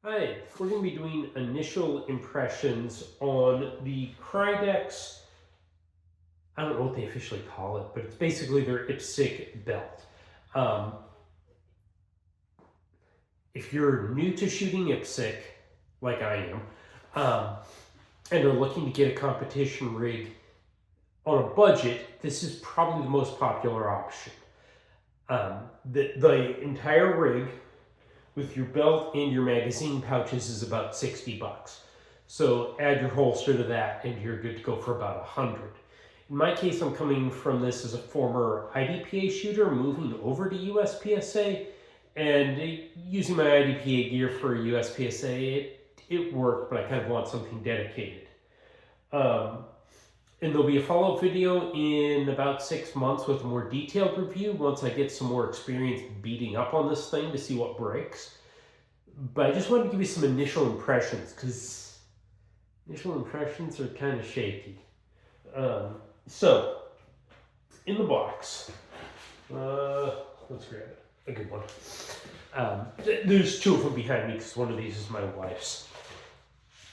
Hi, we're going to be doing initial impressions on the Krydex. I don't know what they officially call it, but it's basically their IPSC belt. Um, if you're new to shooting IPSC, like I am, and are looking to get a competition rig on a budget, this is probably the most popular option. The entire rig with your belt and your magazine pouches is about 60 bucks. So add your holster to that and you're good to go for about 100. In my case, I'm coming from this as a former IDPA shooter moving over to USPSA, and using my IDPA gear for USPSA, it worked, but I kind of want something dedicated. And there'll be a follow-up video in about 6 months with a more detailed review once I get some more experience beating up on this thing to see what breaks. But I just wanted to give you some initial impressions, because initial impressions are kind of shaky. So, in the box, let's grab a good one. There's two of them behind me because one of these is my wife's.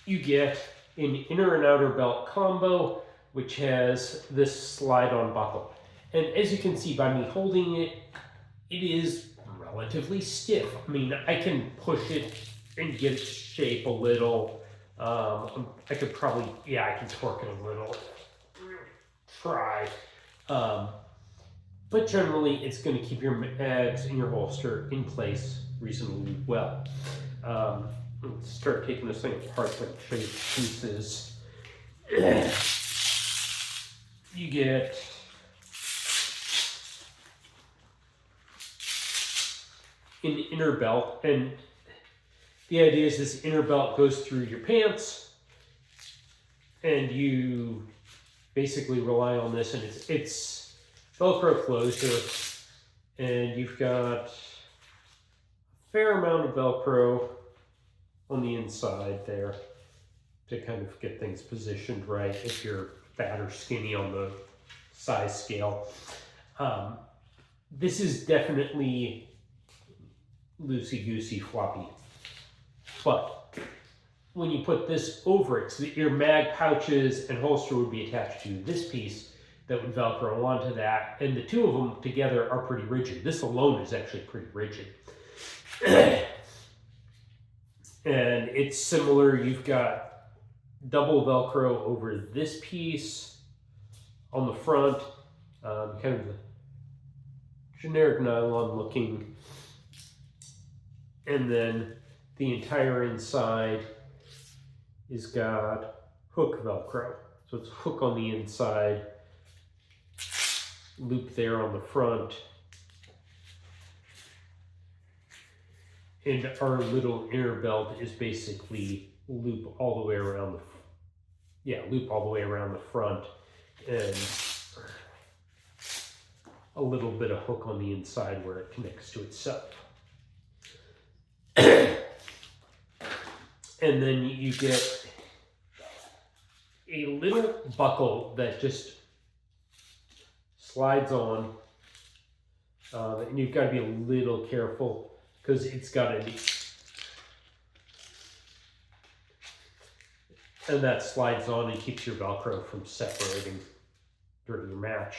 You get an inner and outer belt combo, which has this slide-on buckle. And as you can see by me holding it, it is relatively stiff. I mean, I can push it and get its shape a little. I could probably, I can torque it a little. Try. But generally, it's going to keep your mags and your holster in place reasonably well. Let's start taking this thing apart so I can show you the pieces. You get an inner belt, and the idea is this inner belt goes through your pants, and you basically rely on this, and it's Velcro closure, and you've got a fair amount of Velcro on the inside there to kind of get things positioned right if you're fat or skinny on the size scale. This is definitely loosey-goosey floppy, but when you put this over it, so that your mag pouches and holster would be attached to this piece that would Velcro onto that, and the two of them together are pretty rigid. This alone is actually pretty rigid. And it's similar, you've got double Velcro over this piece on the front, kind of the generic nylon looking, and then the entire inside is got hook Velcro. So it's hook on the inside, loop there on the front, and our little inner belt is basically loop all the way around the front, and a little bit of hook on the inside where it connects to itself. And then you get a little buckle that just slides on, and you've got to be a little careful because it's got and that slides on and keeps your Velcro from separating during your match.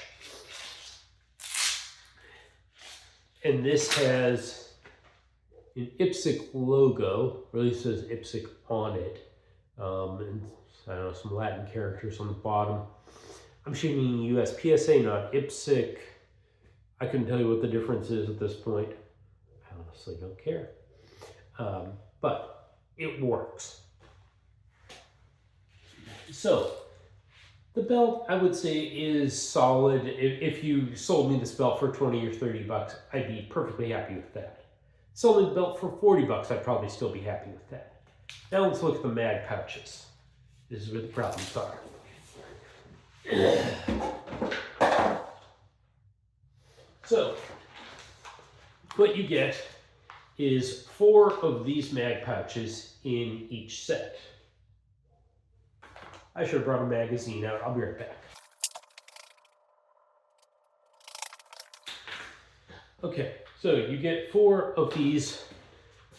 And this has an IPSC logo, or at least says IPSC on it, and I don't know, some Latin characters on the bottom. I'm shooting USPSA, not IPSC. I couldn't tell you what the difference is at this point. I honestly don't care. But it works. So, the belt, I would say, is solid. If you sold me this belt for 20 or 30 bucks, I'd be perfectly happy with that. Sold me the belt for 40 bucks, I'd probably still be happy with that. Now let's look at the mag pouches. This is where the problems are. So, what you get is 4 of these mag pouches in each set. I should have brought a magazine out. I'll be right back. Okay, so you get 4 of these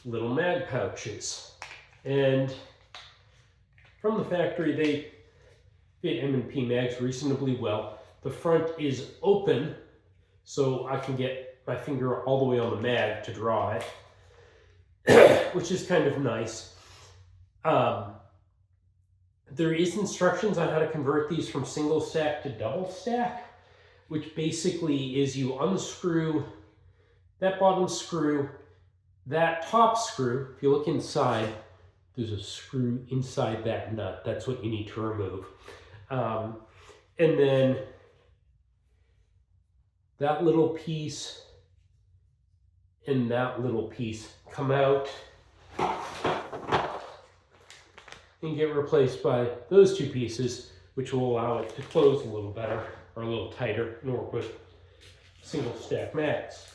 little mag pouches. And from the factory, they fit M&P mags reasonably well. The front is open, so I can get my finger all the way on the mag to draw it, which is kind of nice. There is instructions on how to convert these from single stack to double stack, which basically is you unscrew that bottom screw, that top screw. If you look inside, there's a screw inside that nut. That's what you need to remove. And then that little piece and that little piece come out and get replaced by those two pieces, which will allow it to close a little better or a little tighter and work with single stack mags.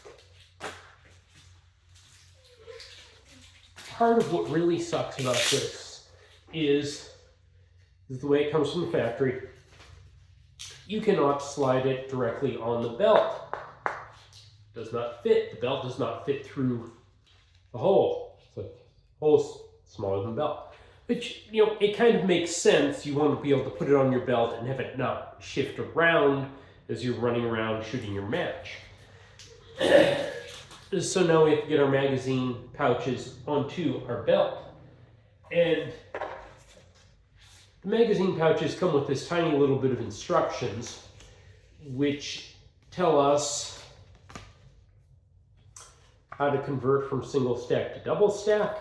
Part of what really sucks about this is the way it comes from the factory. You cannot slide it directly on the belt. It does not fit. The belt does not fit through the hole. So the hole's smaller than the belt. Which, you know, it kind of makes sense. You want to be able to put it on your belt and have it not shift around as you're running around shooting your match. So now we have to get our magazine pouches onto our belt. And the magazine pouches come with this tiny little bit of instructions which tell us how to convert from single stack to double stack,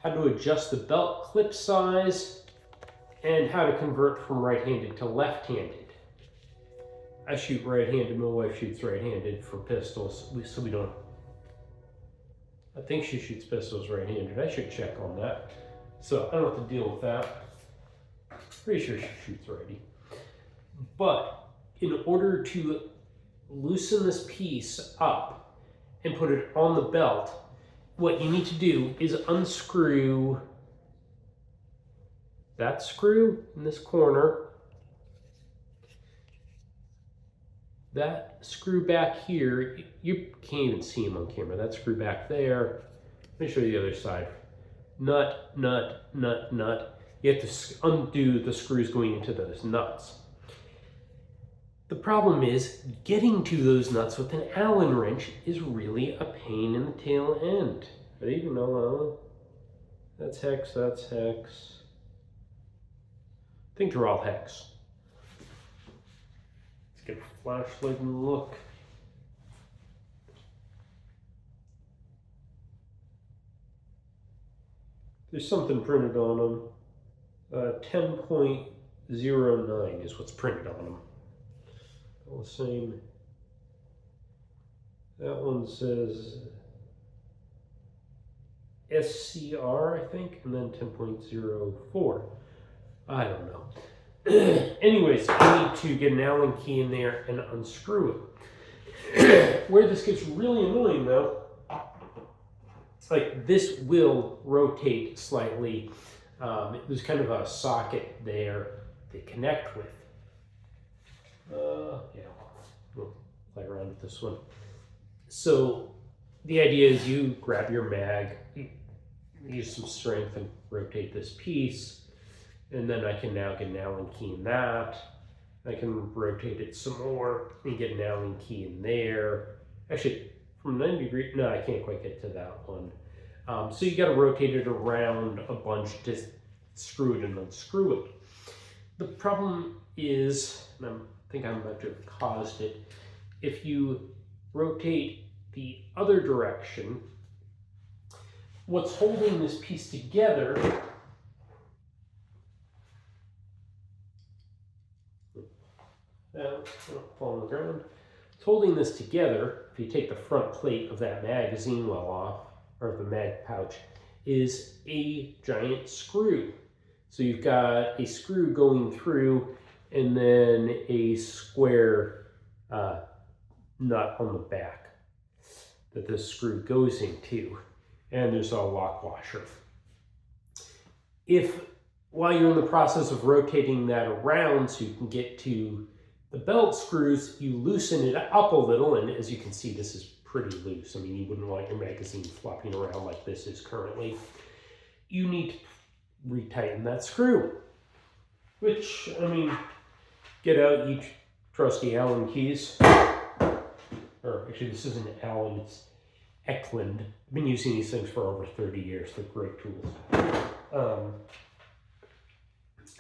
how to adjust the belt clip size, and how to convert from right-handed to left-handed. I shoot right-handed, my wife shoots right-handed for pistols, so we don't. I think she shoots pistols right-handed. I should check on that. So I don't have to deal with that. Pretty sure she shoots righty. But in order to loosen this piece up and put it on the belt, what you need to do is unscrew that screw in this corner, that screw back here. You can't even see him on camera. That screw back there. Let me show you the other side. Nut, nut, nut, nut. You have to undo the screws going into those nuts. The problem is getting to those nuts with an Allen wrench is really a pain in the tail end. Are they even Allen? That's hex, that's hex. I think they're all hex. Let's get a flashlight and look. There's something printed on them. 10.09 is what's printed on them. All the same. That one says SCR, I think, and then 10.04. I don't know. Anyways, I need to get an Allen key in there and unscrew it. Where this gets really annoying, though, it's like this will rotate slightly. There's kind of a socket there they connect with. Yeah, we'll play around with this one. So the idea is you grab your mag, use some strength and rotate this piece, and then I can now get an Allen key in that. I can rotate it some more and get an Allen key in there. Actually, from 90 degrees, no, I can't quite get to that one. So you got to rotate it around a bunch to screw it and unscrew it. The problem is, and I think I'm about to have caused it, if you rotate the other direction, what's holding this piece together fall on the ground. It's holding this together, if you take the front plate of that magazine well off, or the mag pouch, is a giant screw. So you've got a screw going through and then a square nut on the back that this screw goes into. And there's a lock washer. If, while you're in the process of rotating that around so you can get to the belt screws, you loosen it up a little, and as you can see, this is pretty loose. I mean, you wouldn't want your magazine flopping around like this is currently. You need to retighten that screw, which, I mean, get out your trusty Allen keys. Or actually, this isn't Allen, it's Eklund. I've been using these things for over 30 years. They're great tools.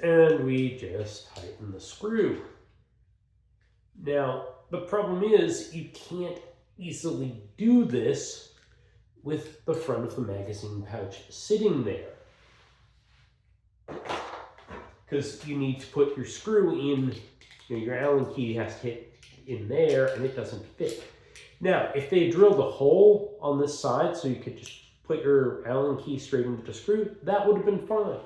And we just tighten the screw. Now, the problem is you can't easily do this with the front of the magazine pouch sitting there, because you need to put your screw in, your Allen key has to hit in there, and it doesn't fit. Now, if they drilled a hole on this side so you could just put your Allen key straight into the screw, that would have been fine.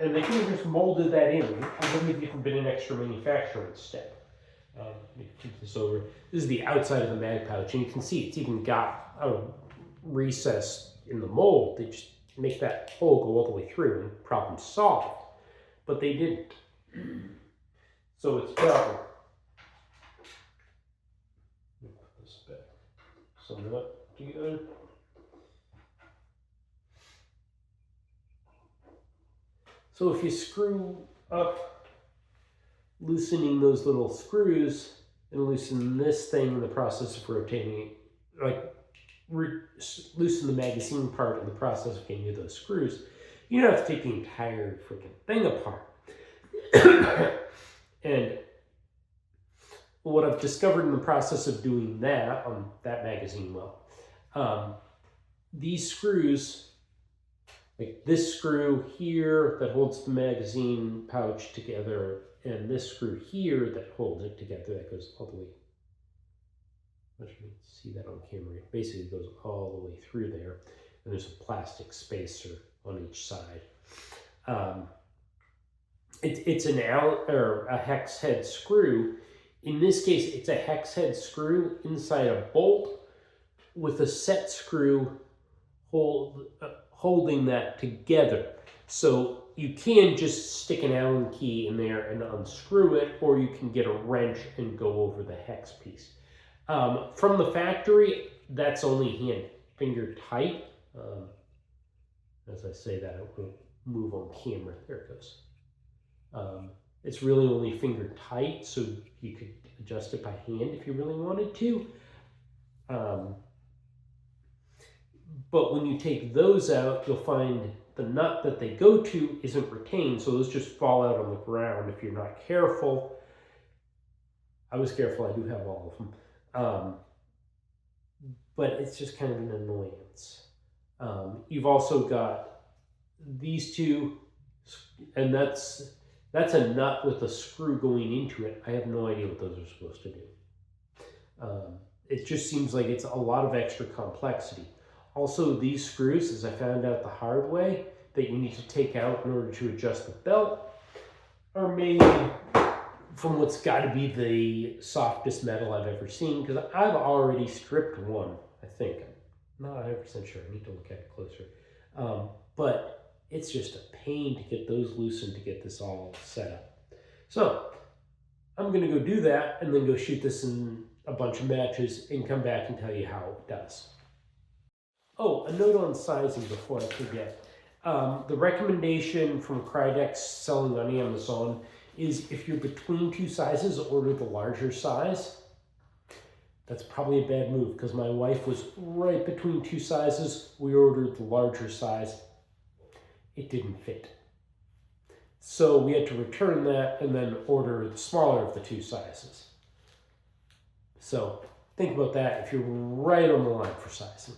And they could have just molded that in. It wouldn't have even been an extra manufacturing step. Let me keep this over. This is the outside of the mag pouch, and you can see it's even got a recess in the mold. They just make that hole go all the way through, and problem solved. But they didn't. So it's better. Let me put this back. Sum it up together. So if you screw up, loosening those little screws and loosen this thing in the process of rotating it, like loosen the magazine part in the process of getting you those screws, you don't have to take the entire freaking thing apart. And what I've discovered in the process of doing that on that magazine these screws, like this screw here that holds the magazine pouch together, and this screw here that holds it together, that goes all the way, let me see that on camera, it basically goes all the way through there, and there's a plastic spacer on each side. It's a hex head screw. In this case, it's a hex head screw inside a bolt with a set screw holding that together. So you can just stick an Allen key in there and unscrew it, or you can get a wrench and go over the hex piece. From the factory, that's only hand finger tight. As I say that, it won't move on camera. There it goes. It's really only finger tight, so you could adjust it by hand if you really wanted to. But when you take those out, you'll find the nut that they go to isn't retained, so those just fall out on the ground if you're not careful. I was careful, I do have all of them. But it's just kind of an annoyance. You've also got these two, and that's a nut with a screw going into it. I have no idea what those are supposed to do. It just seems like it's a lot of extra complexity. Also, these screws, as I found out the hard way, that you need to take out in order to adjust the belt, are made from what's got to be the softest metal I've ever seen, because I've already stripped one, I think. I'm not 100% sure. I need to look at it closer. But it's just a pain to get those loosened to get this all set up. So I'm going to go do that and then go shoot this in a bunch of matches and come back and tell you how it does. Oh, a note on sizing before I forget. The recommendation from Krydex selling on Amazon is if you're between two sizes, order the larger size. That's probably a bad move because my wife was right between two sizes. We ordered the larger size. It didn't fit. So we had to return that and then order the smaller of the two sizes. So think about that if you're right on the line for sizing.